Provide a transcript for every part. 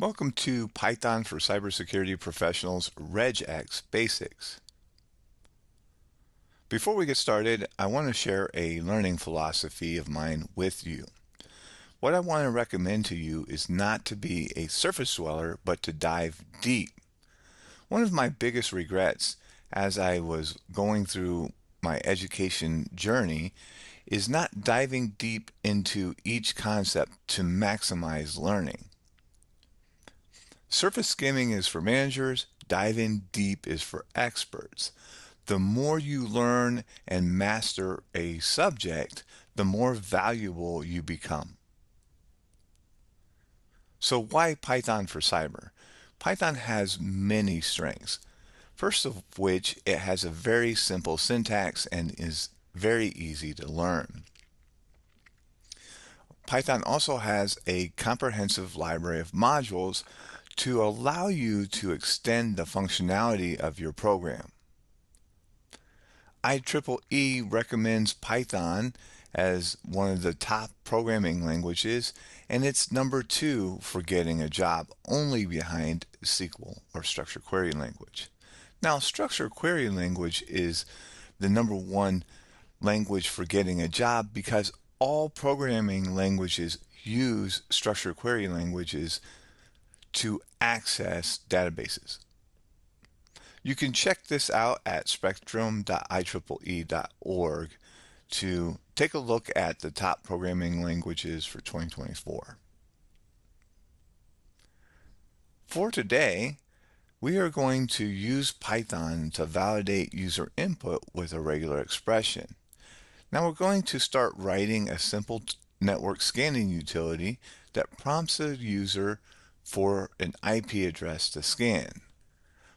Welcome to Python for Cybersecurity Professionals RegEx Basics. Before we get started, I want to share a learning philosophy of mine with you. What I want to recommend to you is not to be a surface dweller, but to dive deep. One of my biggest regrets as I was going through my education journey is not diving deep into each concept to maximize learning. Surface skimming is for managers, diving deep is for experts. The more you learn and master a subject, the more valuable you become. So why Python for cyber? Python has many strengths. First of which, it has a very simple syntax and is very easy to learn. Python also has a comprehensive library of modules to allow you to extend the functionality of your program. IEEE recommends Python as one of the top programming languages, and it's number 2 for getting a job, only behind SQL or structured query language. Now, structured query language is the number 1 language for getting a job because all programming languages use structured query languages to access databases. You can check this out at spectrum.ieee.org to take a look at the top programming languages for 2024. For today, we are going to use Python to validate user input with a regular expression. Now we're going to start writing a simple network scanning utility that prompts the user for an IP address to scan.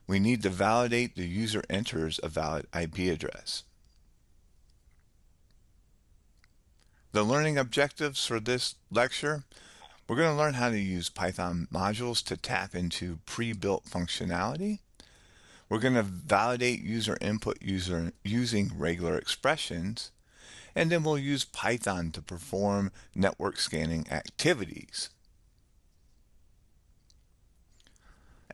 We need to validate the user enters a valid IP address. The learning objectives for this lecture: we're going to learn how to use Python modules to tap into pre-built functionality. We're going to validate user input using regular expressions. And then we'll use Python to perform network scanning activities.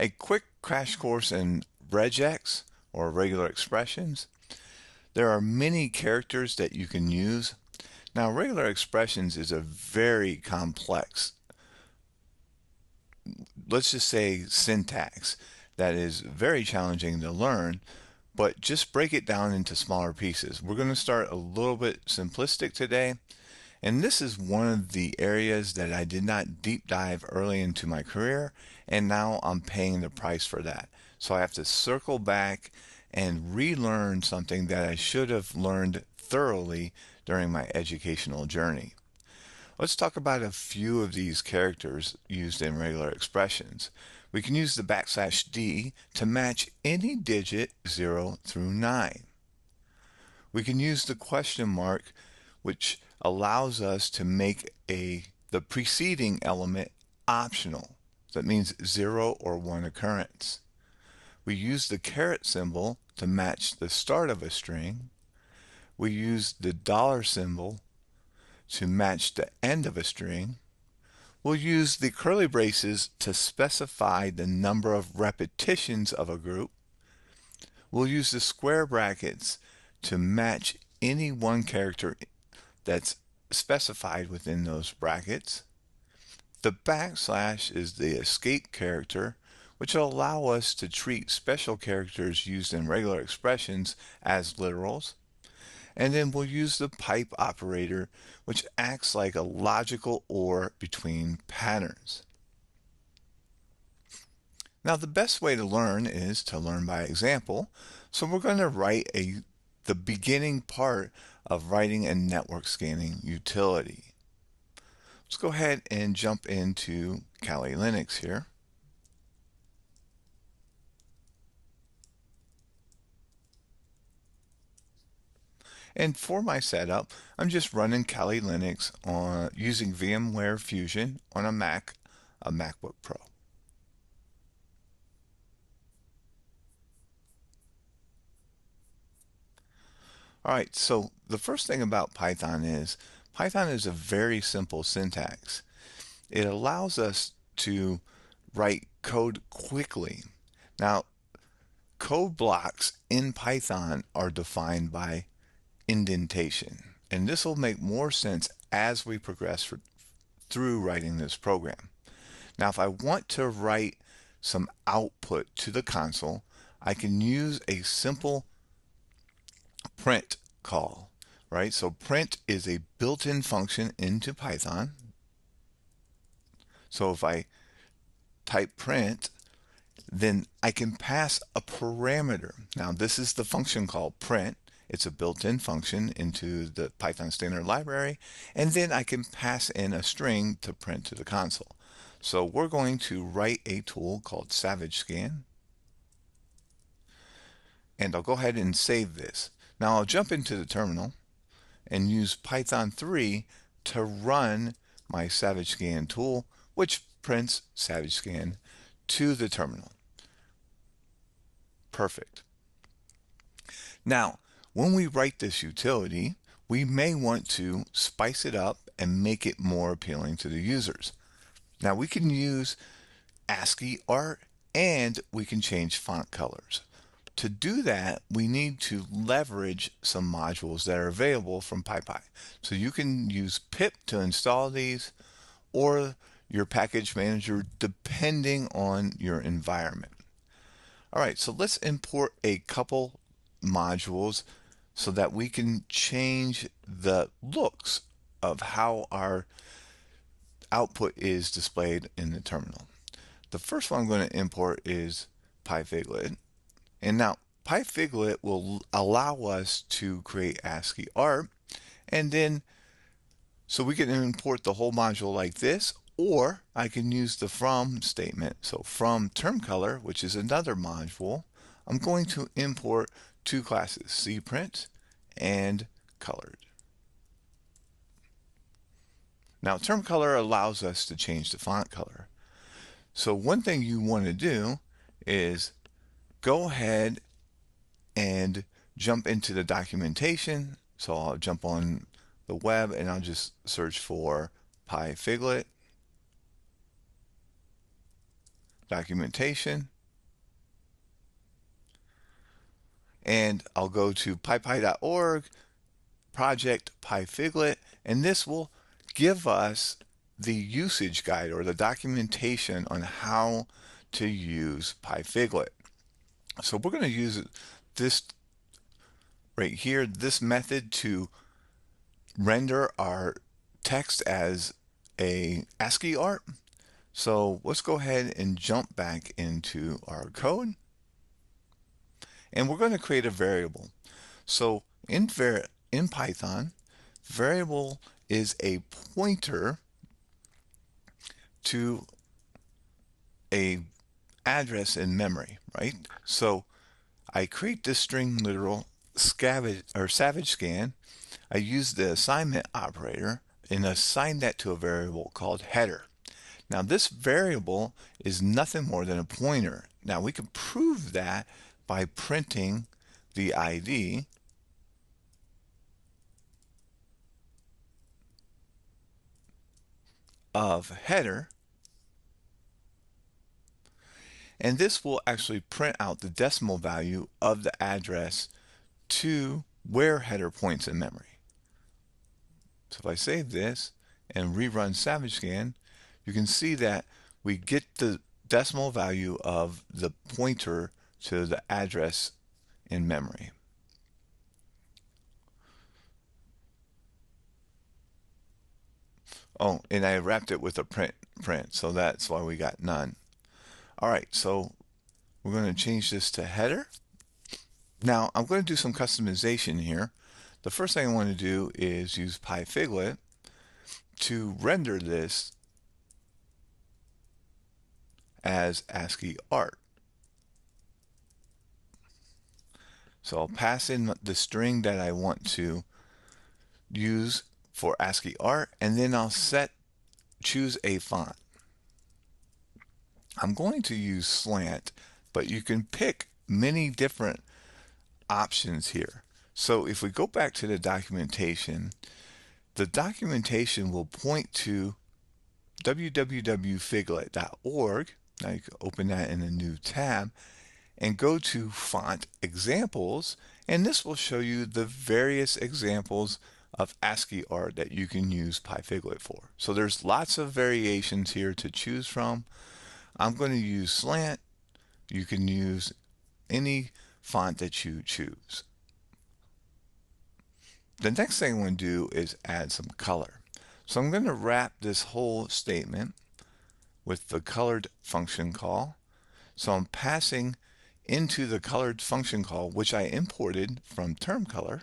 A quick crash course in RegEx, or regular expressions. There are many characters that you can use. Now, regular expressions is a very complex, let's just say, syntax that is very challenging to learn, but just break it down into smaller pieces. We're going to start a little bit simplistic today, and this is one of the areas that I did not deep dive early into my career, and now I'm paying the price for that. So I have to circle back and relearn something that I should have learned thoroughly during my educational journey. Let's talk about a few of these characters used in regular expressions. We can use the \d to match any digit 0 through 9. We can use the question mark, which allows us to make the preceding element optional. That means 0 or 1 occurrence. We use the caret symbol to match the start of a string. We use the dollar symbol to match the end of a string. We'll use the curly braces to specify the number of repetitions of a group. We'll use the square brackets to match any one character that's specified within those brackets. The backslash is the escape character, which will allow us to treat special characters used in regular expressions as literals. And then we'll use the pipe operator, which acts like a logical OR between patterns. Now, the best way to learn is to learn by example. So we're going to write the beginning part of writing a network scanning utility. Let's go ahead and jump into Kali Linux here. And for my setup, I'm just running Kali Linux on using VMware Fusion on a MacBook Pro. All right, so the first thing about Python is a very simple syntax. It allows us to write code quickly. Now, code blocks in Python are defined by indentation, and this will make more sense as we progress through writing this program. Now, if I want to write some output to the console, I can use a simple print call, right? So print is a built-in function into Python. So if I type print, then I can pass a parameter. Now this is the function called print. It's a built-in function into the Python standard library, and then I can pass in a string to print to the console. So we're going to write a tool called SavageScan, and I'll go ahead and save this. Now I'll jump into the terminal and use Python 3 to run my SavageScan tool, which prints SavageScan to the terminal. Perfect. Now, when we write this utility, we may want to spice it up and make it more appealing to the users. Now, we can use ASCII art and we can change font colors. To do that, we need to leverage some modules that are available from PyPy. So you can use pip to install these, or your package manager, depending on your environment. All right, so let's import a couple modules so that we can change the looks of how our output is displayed in the terminal. The first one I'm going to import is PyFiglet. And now PyFiglet will allow us to create ASCII art, and then so we can import the whole module like this, or I can use the from statement. So from term color, which is another module, I'm going to import two classes, cprint and colored. Now term color allows us to change the font color. So one thing you want to do is go ahead and jump into the documentation. So I'll jump on the web and I'll just search for PyFiglet documentation, and I'll go to pypy.org project PyFiglet, and this will give us the usage guide or the documentation on how to use PyFiglet. So we're going to use this right here, this method, to render our text as a ASCII art. So let's go ahead and jump back into our code, and we're going to create a variable. So in Python, variable is a pointer to a address in memory, right? So I create this string literal SavageScan. I use the assignment operator and assign that to a variable called header. Now this variable is nothing more than a pointer. Now we can prove that by printing the ID of header, and this will actually print out the decimal value of the address to where header points in memory. So if I save this and rerun SavageScan, you can see that we get the decimal value of the pointer to the address in memory. Oh, and I wrapped it with a print, so that's why we got none. All right, so we're going to change this to header. Now I'm going to do some customization here. The first thing I want to do is use PyFiglet to render this as ASCII art. So I'll pass in the string that I want to use for ASCII art, and then I'll choose a font. I'm going to use slant, but you can pick many different options here. So if we go back to the documentation will point to www.figlet.org. Now you can open that in a new tab and go to Font Examples, and this will show you the various examples of ASCII art that you can use PyFiglet for. So there's lots of variations here to choose from. I'm going to use Slant. You can use any font that you choose. The next thing I'm going to do is add some color. So I'm going to wrap this whole statement with the colored function call. So I'm passing into the colored function call, which I imported from term color,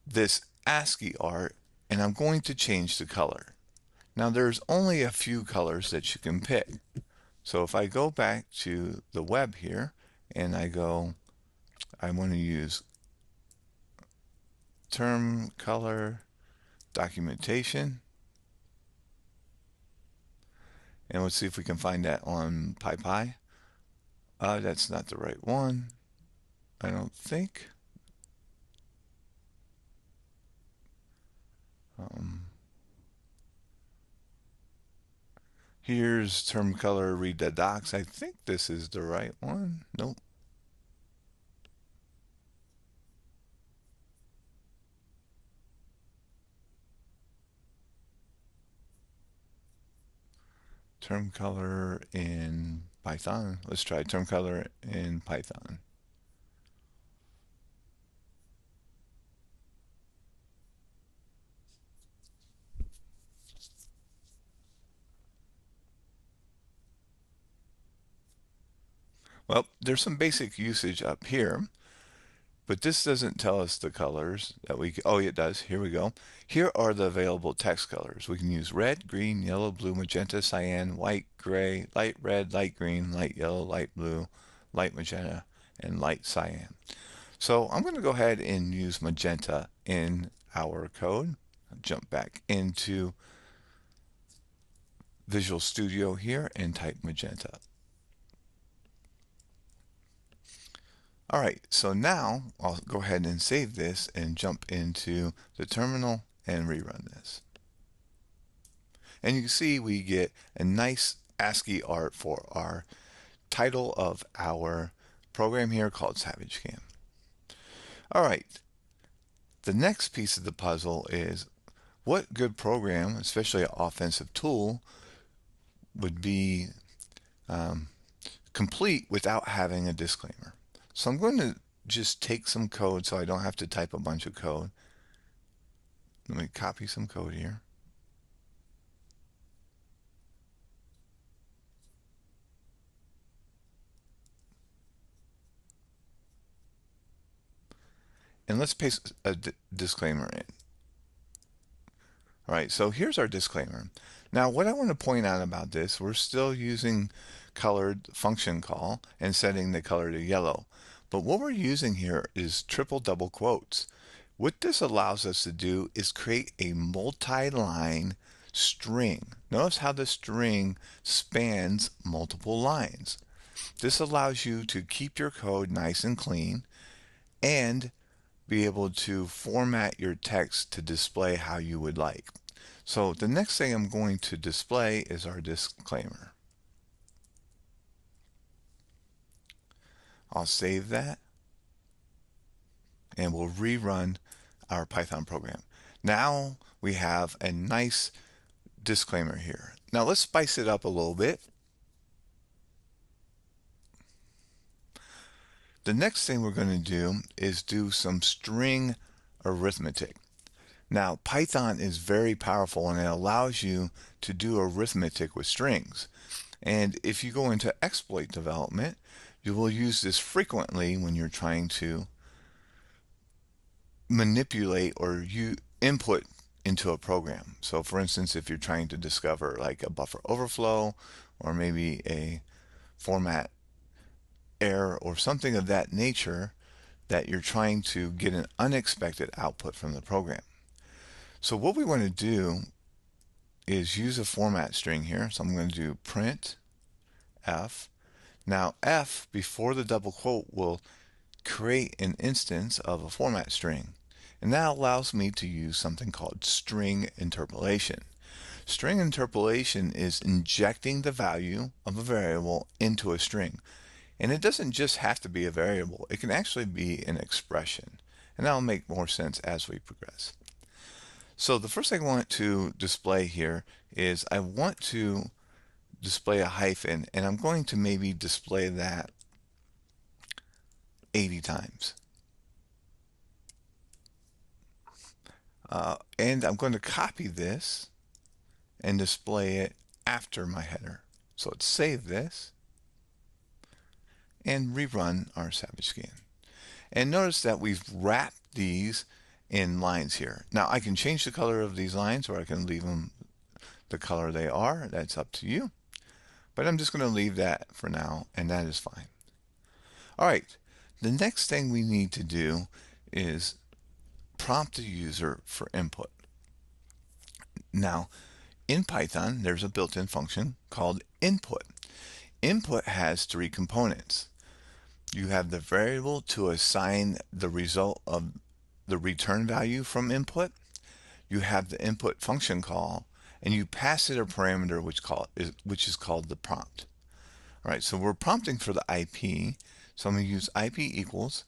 this ASCII art, and I'm going to change the color. Now there's only a few colors that you can pick. So if I go back to the web here and I want to use term color documentation, and let's see if we can find that on PyPy. That's not the right one, I don't think. Here's term color, read the docs. I think this is the right one. Nope. Term color in Python. Let's try term color in Python. Well, there's some basic usage up here, but this doesn't tell us the colors that oh, it does. Here we go. Here are the available text colors. We can use red, green, yellow, blue, magenta, cyan, white, gray, light red, light green, light yellow, light blue, light magenta, and light cyan. So I'm going to go ahead and use magenta in our code. I'll jump back into Visual Studio here and type magenta. All right, so now I'll go ahead and save this and jump into the terminal and rerun this. And you can see we get a nice ASCII art for our title of our program here called SavageCam. All right, the next piece of the puzzle is what good program, especially an offensive tool, would be complete without having a disclaimer. So I'm going to just take some code so I don't have to type a bunch of code. Let me copy some code here. And let's paste a disclaimer in. All right, so here's our disclaimer. Now, what I want to point out about this, we're still using colored function call and setting the color to yellow. But what we're using here is triple double quotes. What this allows us to do is create a multi-line string. Notice how the string spans multiple lines. This allows you to keep your code nice and clean and be able to format your text to display how you would like. So the next thing I'm going to display is our disclaimer. I'll save that and we'll rerun our Python program. Now we have a nice disclaimer here. Now let's spice it up a little bit. The next thing we're going to do is do some string arithmetic. Now Python is very powerful and it allows you to do arithmetic with strings. And if you go into exploit development, you will use this frequently when you're trying to manipulate or you input into a program. So for instance, if you're trying to discover like a buffer overflow or maybe a format error or something of that nature that you're trying to get an unexpected output from the program. So what we want to do is use a format string here. So I'm going to do print f. Now f before the double quote will create an instance of a format string. And that allows me to use something called string interpolation. String interpolation is injecting the value of a variable into a string. And it doesn't just have to be a variable, it can actually be an expression. And that'll make more sense as we progress. So the first thing I want to display here is I want to display a hyphen, and I'm going to maybe display that 80 times. And I'm going to copy this and display it after my header. So let's save this and rerun our Savage Scan. And notice that we've wrapped these in lines here. Now I can change the color of these lines, or I can leave them the color they are. That's up to you. But I'm just going to leave that for now, and that is fine. All right, the next thing we need to do is prompt the user for input. Now, in Python, there's a built-in function called input. Input has three components. You have the variable to assign the result of the return value from input. You have the input function call, and you pass it a parameter which is called the prompt. All right, so we're prompting for the IP. So I'm going to use IP equals.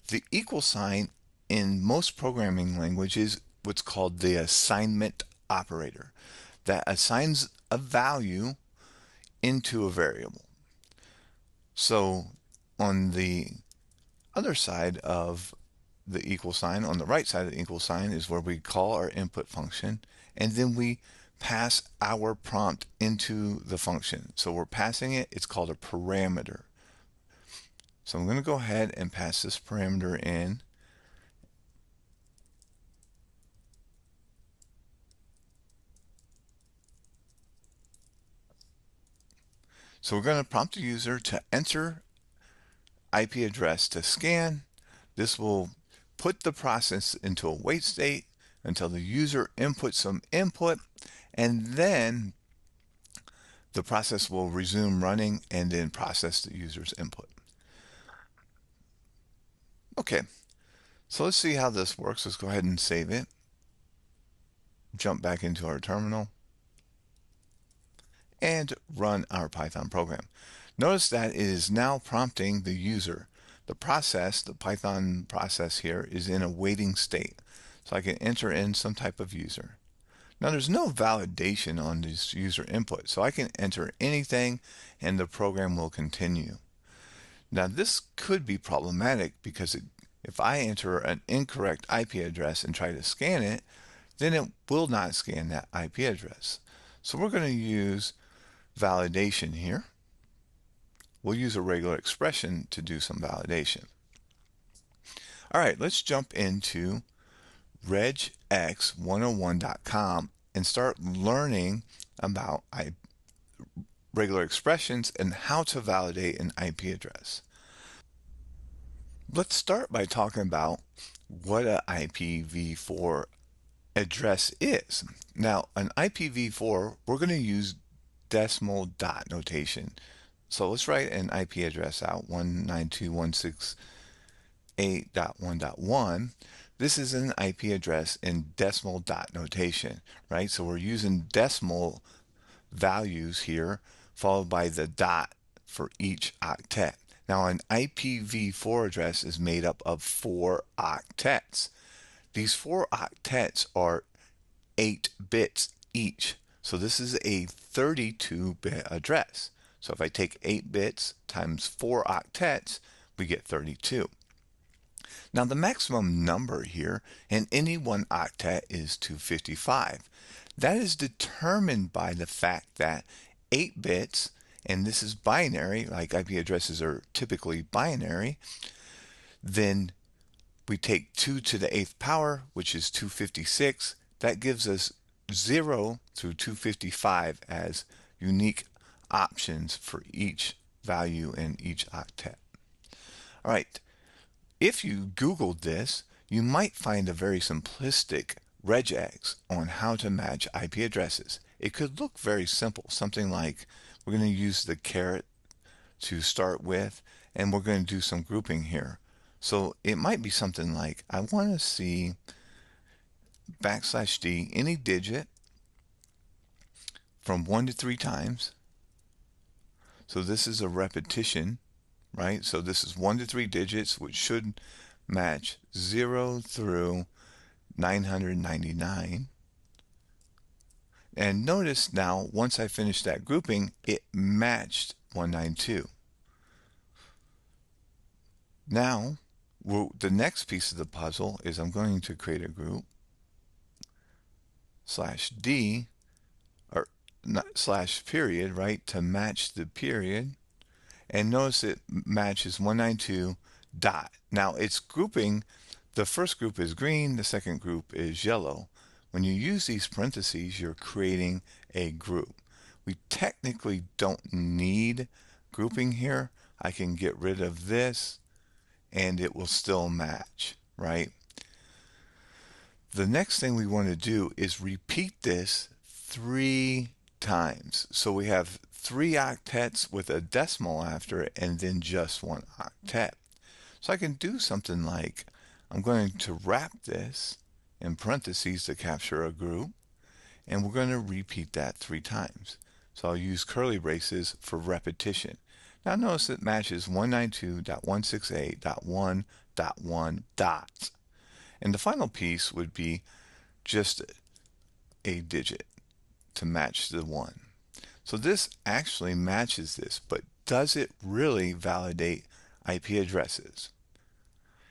The equal sign in most programming languages what's called the assignment operator that assigns a value into a variable. So on the other side of the equal sign, on the right side of the equal sign, is where we call our input function, and then we pass our prompt into the function. So we're passing it, it's called a parameter. So I'm going to go ahead and pass this parameter in. So we're going to prompt the user to enter IP address to scan. This will put the process into a wait state until the user inputs some input, and then the process will resume running and then process the user's input. Okay, so let's see how this works. Let's go ahead and save it. Jump back into our terminal and run our Python program. Notice that it is now prompting the user. The Python process here is in a waiting state. So I can enter in some type of user. Now there's no validation on this user input, so I can enter anything and the program will continue. Now this could be problematic because if I enter an incorrect IP address and try to scan it, then it will not scan that IP address. So we're going to use validation here. We'll use a regular expression to do some validation. All right, let's jump into RegEx101.com and start learning about regular expressions and how to validate an IP address. Let's start by talking about what an IPv4 address is. Now, an IPv4, we're going to use decimal dot notation. So let's write an IP address out, 192.168.1.1. This is an IP address in decimal dot notation, right? So we're using decimal values here, followed by the dot for each octet. Now, an IPv4 address is made up of 4 octets. These 4 octets are 8 bits each. So this is a 32-bit address. So if I take 8 bits times 4 octets, we get 32. Now the maximum number here in any one octet is 255. That is determined by the fact that 8 bits, and this is binary, like IP addresses are typically binary, then we take 2 to the 8th power, which is 256. That gives us 0 through 255 as unique options for each value in each octet. All right, if you Googled this, you might find a very simplistic regex on how to match IP addresses. It could look very simple, something like we're going to use the caret to start with, and we're going to do some grouping here. So it might be something like, I want to see \d, any digit, from 1 to 3 times. So this is a repetition, right? So this is 1 to 3 digits, which should match 0 through 999. And notice now, once I finished that grouping, it matched 192. Now, the next piece of the puzzle is I'm going to create a group /d, or not slash period, right, to match the period. And notice it matches 192 dot. Now it's grouping, the first group is green, the second group is yellow. When you use these parentheses, you're creating a group. We technically don't need grouping here. I can get rid of this and it will still match, right? The next thing we want to do is repeat this 3 times. So we have 3 octets with a decimal after it and then just 1 octet. So I can do something like, I'm going to wrap this in parentheses to capture a group, and we're going to repeat that 3 times. So I'll use curly braces for repetition. Now notice it matches 192.168.1.1 dots. And the final piece would be just a digit to match the 1. So this actually matches this, but does it really validate IP addresses?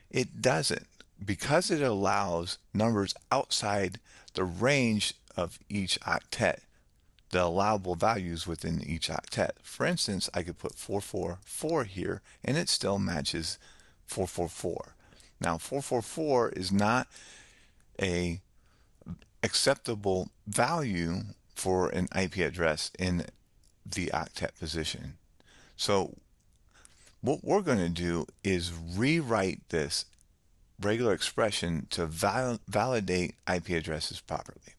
It doesn't, because it allows numbers outside the range of each octet, the allowable values within each octet. For instance, I could put 444 here and it still matches 444. Now 444 is not a acceptable value for an IP address in the octet position. So what we're going to do is rewrite this regular expression to validate IP addresses properly.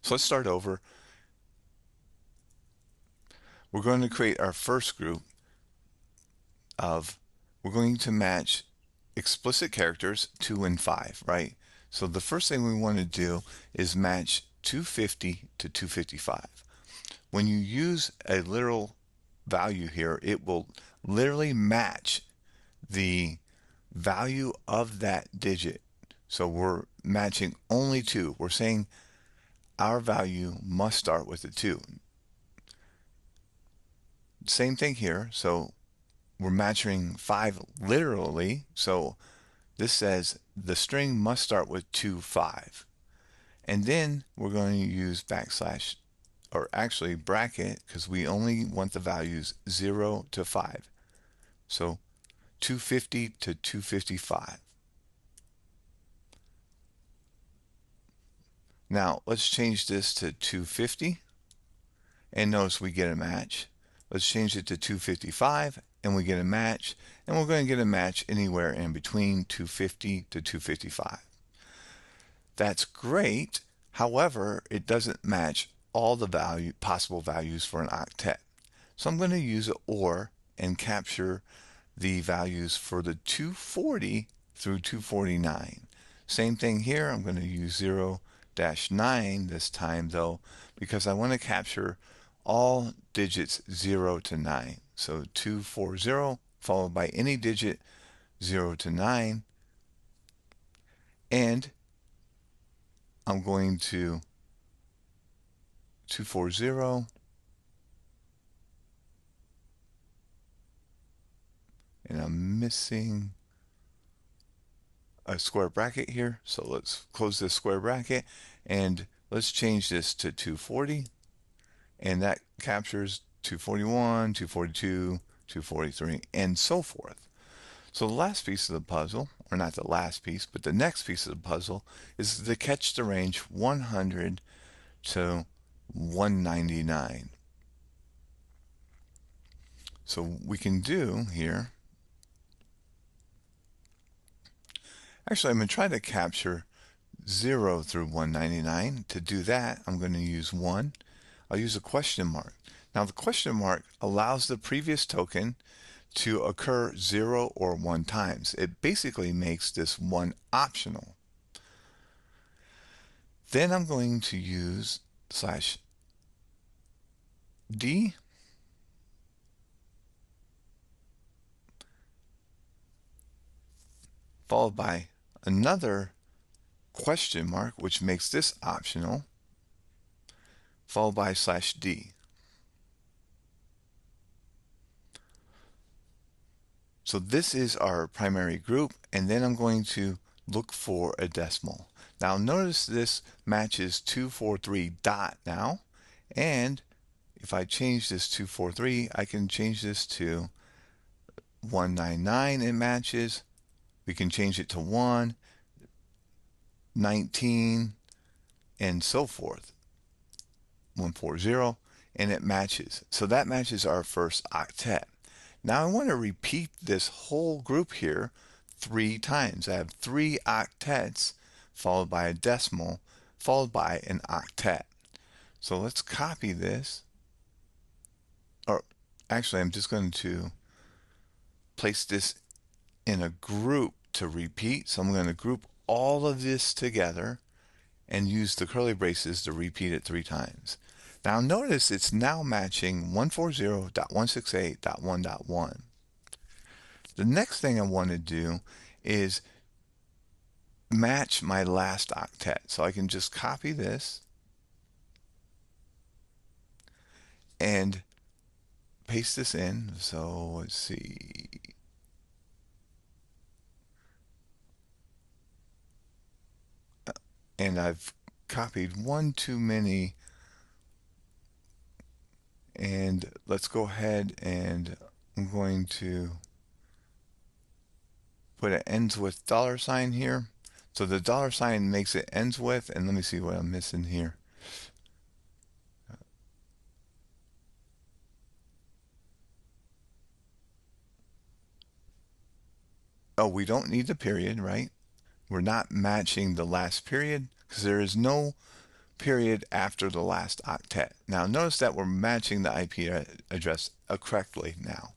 So let's start over. We're going to create our first group of, we're going to match explicit characters 2 and 5, right? So the first thing we want to do is match 250 to 255. When you use a literal value here, it will literally match the value of that digit. So we're matching only 2. We're saying our value must start with a 2. Same thing here. So we're matching 5 literally. So this says the string must start with 2, 5. And then we're going to use backslash, or actually bracket, because we only want the values 0 to 5. So 250 to 255. Now let's change this to 250, and notice we get a match. Let's change it to 255 and we get a match, and we're going to get a match anywhere in between 250 to 255. That's great. However, it doesn't match all the possible values for an octet. So I'm going to use an OR and capture the values for the 240 through 249. Same thing here. I'm going to use 0-9 this time though, because I want to capture all digits 0 to 9. So 240 followed by any digit 0 to 9. And I'm going to 240, and I'm missing a square bracket here. So let's close this square bracket and let's change this to 240, and that captures 241, 242, 243, and so forth. So the last piece of the puzzle, or not the last piece, but the next piece of the puzzle, is to catch the range 100 to 199. So we can do here, actually I'm going to try to capture 0 through 199. To do that, I'm going to use 1. I'll use a question mark. Now the question mark allows the previous token to occur 0 or 1 times. It basically makes this 1 optional. Then I'm going to use D followed by another question mark, which makes this optional, followed by /D. So this is our primary group, and then I'm going to look for a decimal. Now notice this matches 243 dot now, and if I change this 243, I can change this to 199, it matches. We can change it to 1, 19, and so forth. 140, and it matches. So that matches our first octet. Now I want to repeat this whole group here 3 times. I have 3 octets followed by a decimal followed by an octet. So let's copy this. Or actually, I'm just going to place this in a group to repeat. So I'm going to group all of this together and use the curly braces to repeat it 3 times. Now notice it's now matching 140.168.1.1. The next thing I want to do is match my last octet. So I can just copy this and paste this in. So let's see. And I've copied one too many. And let's go ahead and I'm going to put it ends with $sign here. So the $sign makes it ends with, and let me see what I'm missing here. Oh, we don't need the period, right? We're not matching the last period because there is no period after the last octet. Now notice that we're matching the IP address correctly now.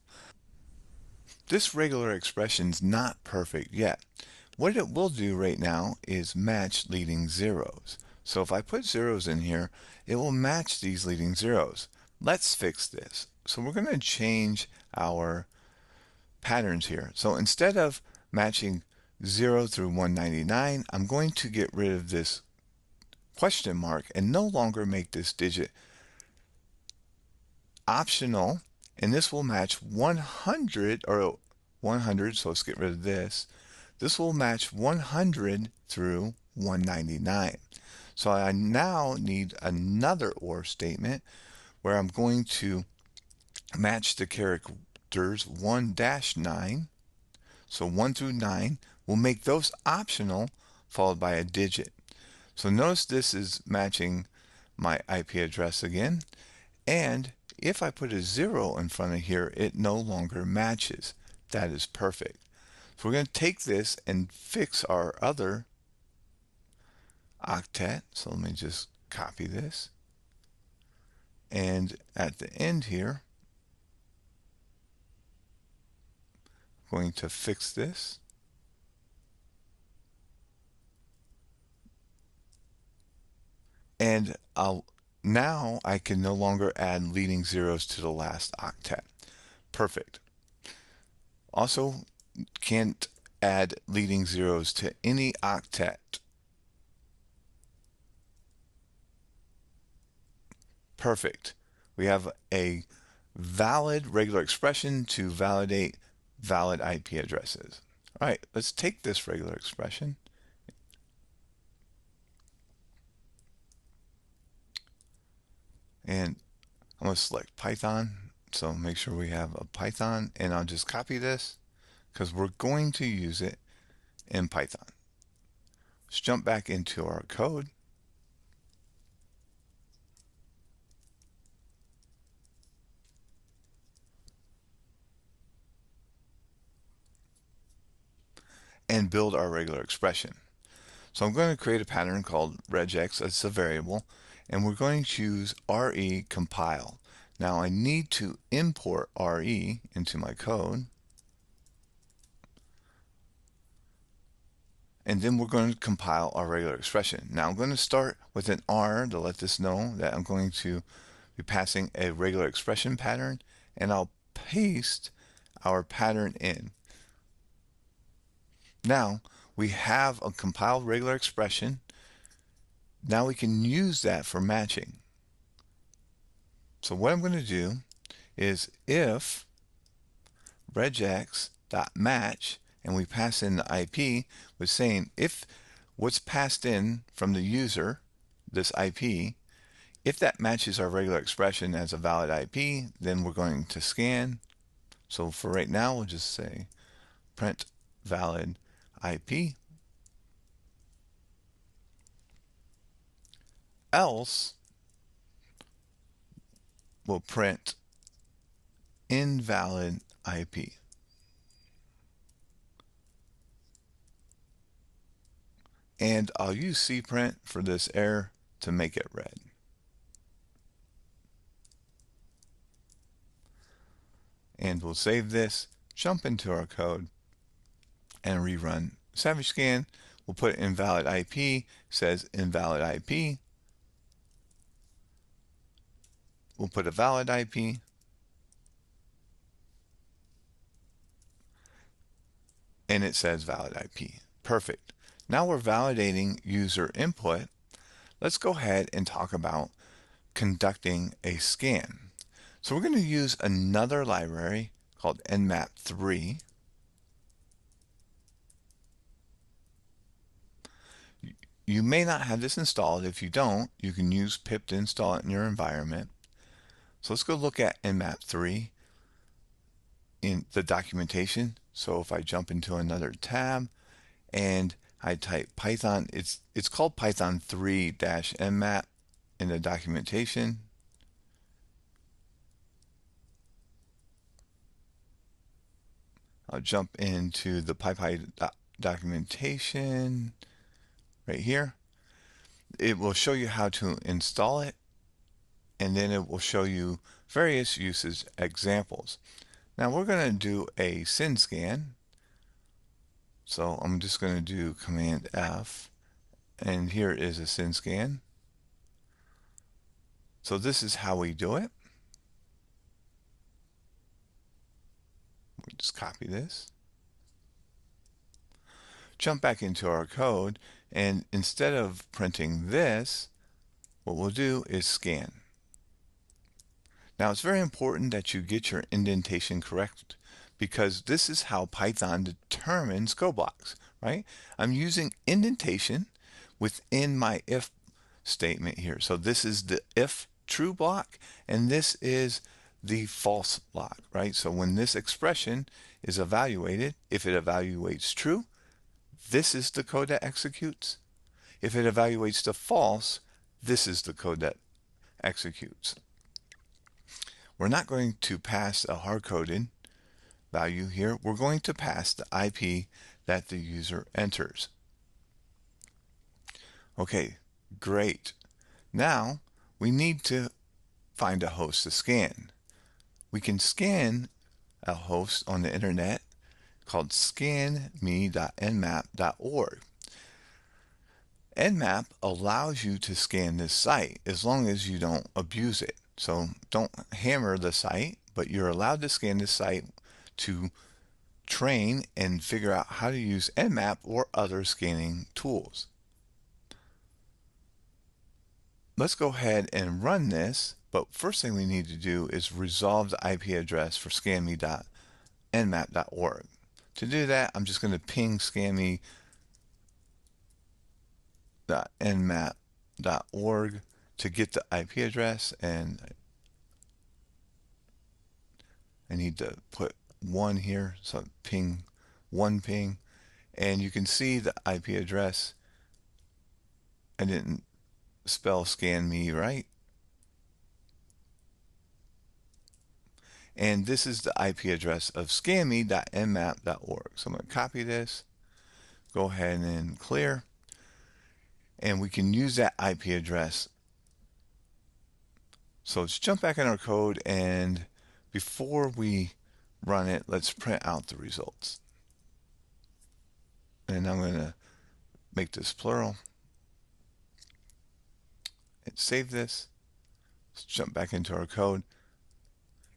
This regular expression's not perfect yet. What it will do right now is match leading zeros. So if I put zeros in here, it will match these leading zeros. Let's fix this. So we're going to change our patterns here. So instead of matching 0 through 199, I'm going to get rid of this question mark and no longer make this digit optional, and this will match 100 or 100. So let's get rid of this. This will match 100 through 199. So I now need another OR statement where I'm going to match the characters 1-9. So 1 through 9. We'll make those optional followed by a digit. So notice this is matching my IP address again. And if I put a 0 in front of here, it no longer matches. That is perfect. So we're going to take this and fix our other octet. So let me just copy this. And at the end here, I'm going to fix this. And now I can no longer add leading zeros to the last octet. Perfect. Also, can't add leading zeros to any octet. Perfect. We have a valid regular expression to validate valid IP addresses. All right, let's take this regular expression and I'm going to select Python. So make sure we have a Python, and I'll just copy this because we're going to use it in Python. Let's jump back into our code. And build our regular expression. So I'm going to create a pattern called RegEx as a variable, and we're going to use RE_compile. Now I need to import RE into my code, and then we're going to compile our regular expression. Now I'm going to start with an R to let this know that I'm going to be passing a regular expression pattern, and I'll paste our pattern in. Now we have a compiled regular expression. Now we can use that for matching. So what I'm going to do is if regex.match, and we pass in the IP, with saying if what's passed in from the user, this IP, if that matches our regular expression as a valid IP, then we're going to scan. So for right now, we'll just say print valid IP. Else, we'll print invalid IP. And I'll use cprint for this error to make it red. And we'll save this, jump into our code, and rerun Savage Scan. We'll put invalid IP, says invalid IP. We'll put a valid IP. And it says valid IP. Perfect. Now we're validating user input. Let's go ahead and talk about conducting a scan. So we're going to use another library called nmap3. You may not have this installed. If you don't, you can use pip to install it in your environment. So let's go look at nmap3 in the documentation. So if I jump into another tab and I type Python, it's called Python 3-nmap in the documentation. I'll jump into the PyPy documentation right here. It will show you how to install it, and then it will show you various usage examples. Now we're going to do a SYN scan. So I'm just going to do Command F, and here is a SYN scan. So this is how we do it. We just copy this, jump back into our code, and instead of printing this, what we'll do is scan. Now it's very important that you get your indentation correct, because this is how Python determines code blocks, right? I'm using indentation within my if statement here. So this is the if true block, and this is the false block, right? So when this expression is evaluated, if it evaluates true, this is the code that executes. If it evaluates the false, this is the code that executes. We're not going to pass a hard-coded value here. We're going to pass the IP that the user enters. Okay, great. Now we need to find a host to scan. We can scan a host on the internet called scanme.nmap.org. Nmap allows you to scan this site as long as you don't abuse it. So don't hammer the site, but you're allowed to scan this site to train and figure out how to use Nmap or other scanning tools. Let's go ahead and run this, but first thing we need to do is resolve the IP address for scanme.nmap.org. To do that, I'm just going to ping scanme.nmap.org to get the IP address, and I need to put 1 here, so ping 1 ping, and you can see the IP address. I didn't spell scan me right, and this is the IP address of scanme.nmap.org. So I'm going to copy this, go ahead and clear, and we can use that IP address. So let's jump back in our code, and before we run it, let's print out the results. And I'm going to make this plural and save this. Let's jump back into our code.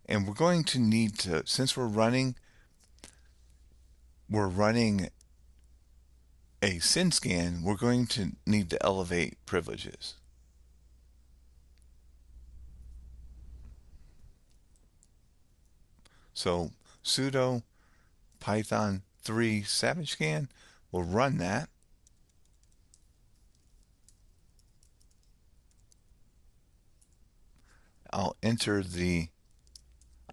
And we're going to need to, since we're running a SYN scan, we're going to need to elevate privileges. So sudo python 3 savage scan, we'll run that. I'll enter the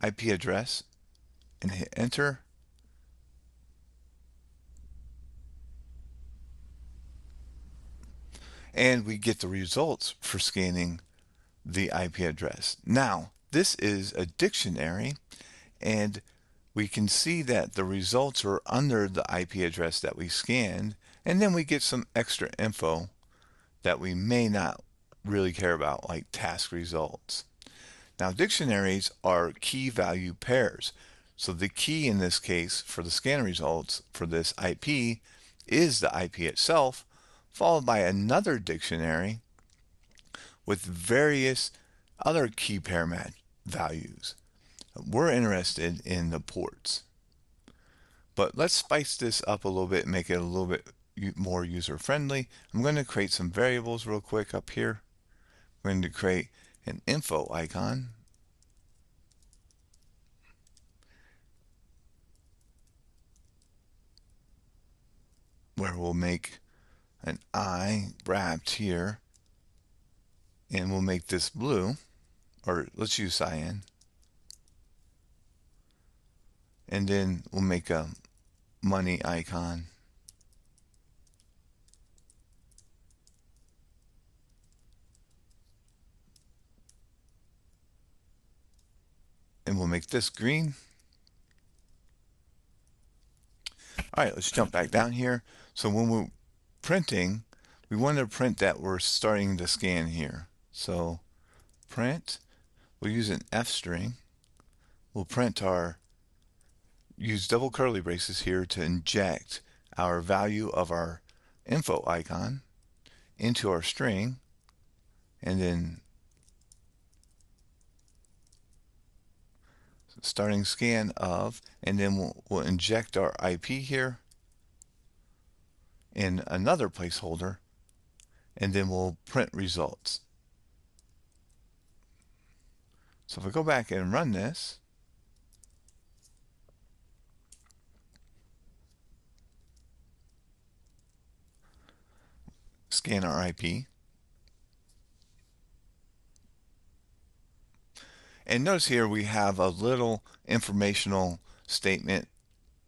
IP address and hit enter. And we get the results for scanning the IP address. Now, this is a dictionary, and we can see that the results are under the IP address that we scanned, and then we get some extra info that we may not really care about, like task results. Now, dictionaries are key value pairs. So the key in this case for the scan results for this IP is the IP itself, followed by another dictionary with various other key pair match values. We're interested in the ports. But let's spice this up a little bit and make it a little bit more user friendly. I'm going to create some variables real quick up here. I'm going to create an info icon. Where we'll make an eye wrapped here, and we'll make this blue, or let's use cyan, and then we'll make a money icon, and we'll make this green. All right, let's jump back down here. So when we're printing, we want to print that we're starting to scan here. So print, we'll use an F string. We'll print use double curly braces here to inject our value of our info icon into our string, and then starting scan of, and then we'll inject our IP here in another placeholder, and then we'll print results. So if I go back and run this, scan our IP, and notice here we have a little informational statement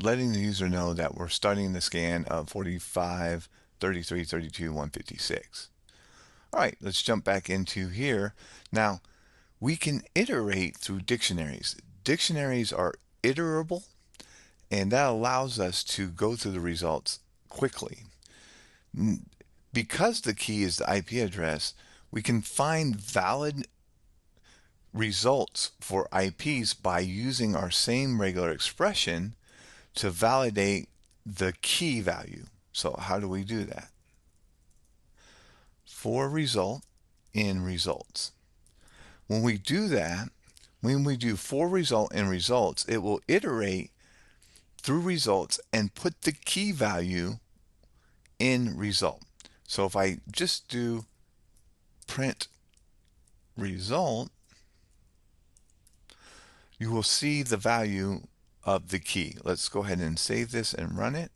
letting the user know that we're starting the scan of 45, 33, 32, 156. All right, let's jump back into here. Now, we can iterate through dictionaries. Dictionaries are iterable, and that allows us to go through the results quickly. Because the key is the IP address, we can find valid results for IPs by using our same regular expression to validate the key value. So how do we do that? For result in results. When we do that, when we do for result in results, it will iterate through results and put the key value in result. So if I just do print result, you will see the value of the key. Let's go ahead and save this and run it.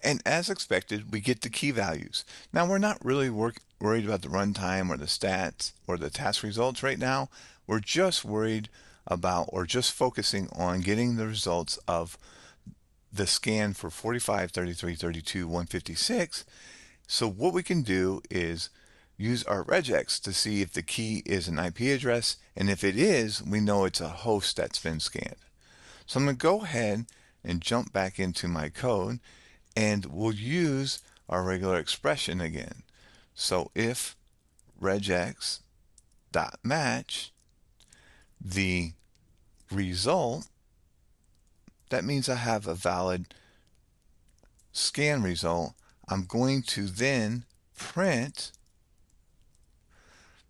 And as expected, we get the key values. Now we're not really worried about the runtime or the stats or the task results right now. We're just worried about, or just focusing on getting the results of the scan for 45, 33, 32, 156. So what we can do is use our regex to see if the key is an IP address, and if it is, we know it's a host that's been scanned. So I'm going to go ahead and jump back into my code, and we'll use our regular expression again. So if regex dot match the result. That means I have a valid scan result. I'm going to then print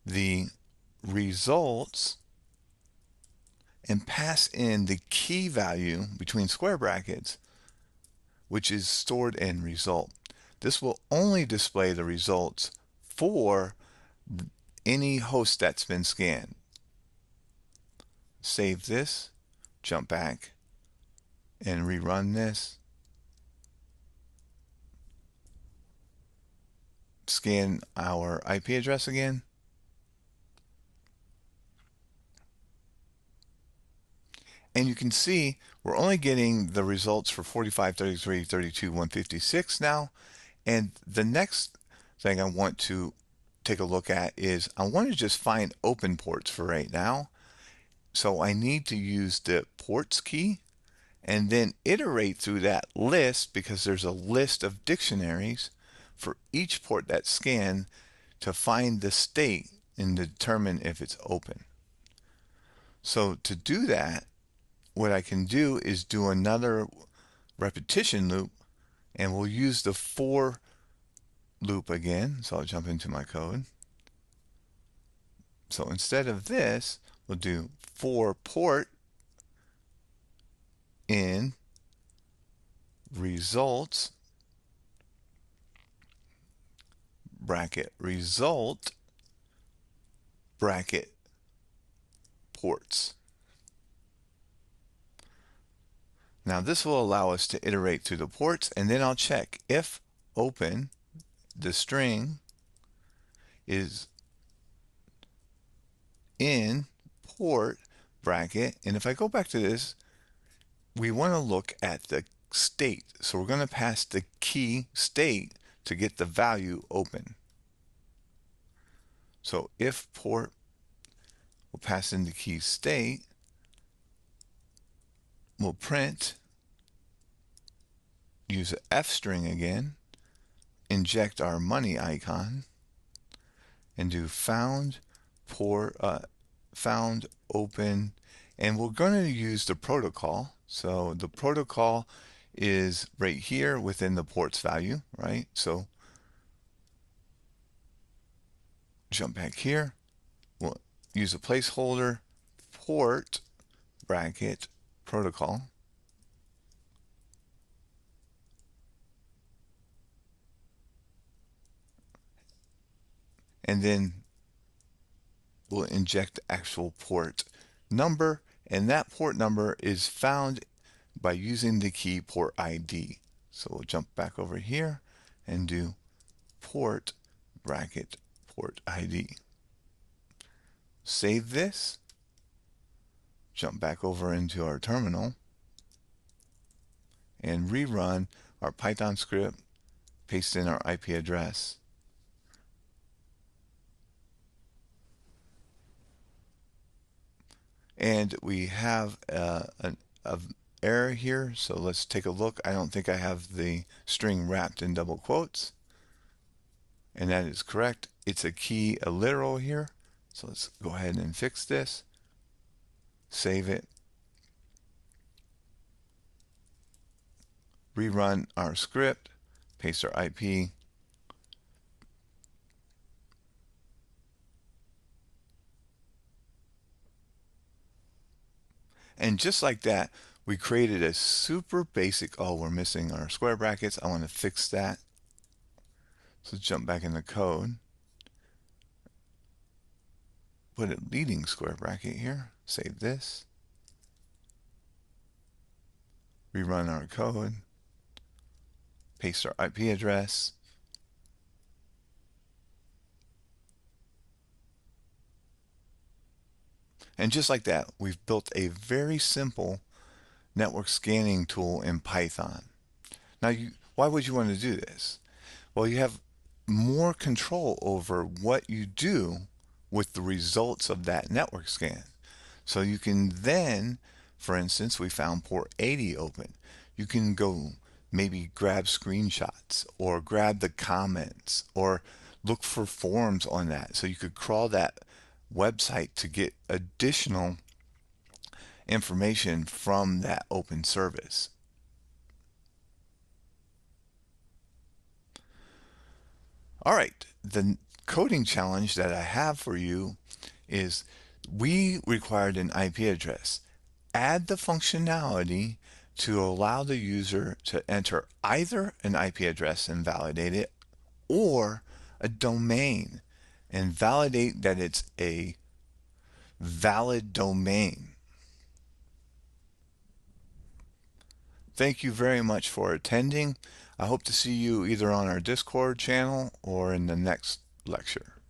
the results and pass in the key value between square brackets, which is stored in result. This will only display the results for any host that's been scanned. Save this, jump back, and rerun this. Scan our IP address again. And you can see we're only getting the results for 45, 33, 32, 156 now. And the next thing I want to take a look at is I want to just find open ports for right now. So I need to use the ports key and then iterate through that list, because there's a list of dictionaries for each port that's scanned, to find the state and determine if it's open. So to do that, what I can do is do another repetition loop, and we'll use the for loop again. So I'll jump into my code. So instead of this, we'll do for port in results bracket result bracket ports. Now this will allow us to iterate through the ports, and then I'll check if open, the string, is in port bracket. And if I go back to this, we want to look at the state. So we're going to pass the key state to get the value open. So if port, we'll pass in the key state, we'll print, use an F string again, inject our money icon, and do found port, found open, and we're going to use the protocol. So the protocol is right here within the ports value, right? So jump back here, we'll use a placeholder, port bracket protocol, and then we'll inject the actual port number, and that port number is found by using the key port ID. So we'll jump back over here and do port bracket port ID. Save this, jump back over into our terminal, and rerun our Python script, paste in our IP address. And we have an error here, so let's take a look. I don't think I have the string wrapped in double quotes, and that is correct. It's a key, a literal here. So let's go ahead and fix this, save it, rerun our script, paste our IP, and just like that, we created a super basic, oh, we're missing our square brackets. I want to fix that. So jump back in the code, put a leading square bracket here, save this, rerun our code, paste our IP address, and just like that, we've built a very simple network scanning tool in Python. Now, why would you want to do this? Well, you have more control over what you do with the results of that network scan. So you can then, for instance, we found port 80 open. You can go maybe grab screenshots or grab the comments or look for forms on that. So you could crawl that website to get additional information from that open service. All right, the coding challenge that I have for you is we required an IP address. Add the functionality to allow the user to enter either an IP address and validate it, or a domain and validate that it's a valid domain. Thank you very much for attending. I hope to see you either on our Discord channel or in the next lecture.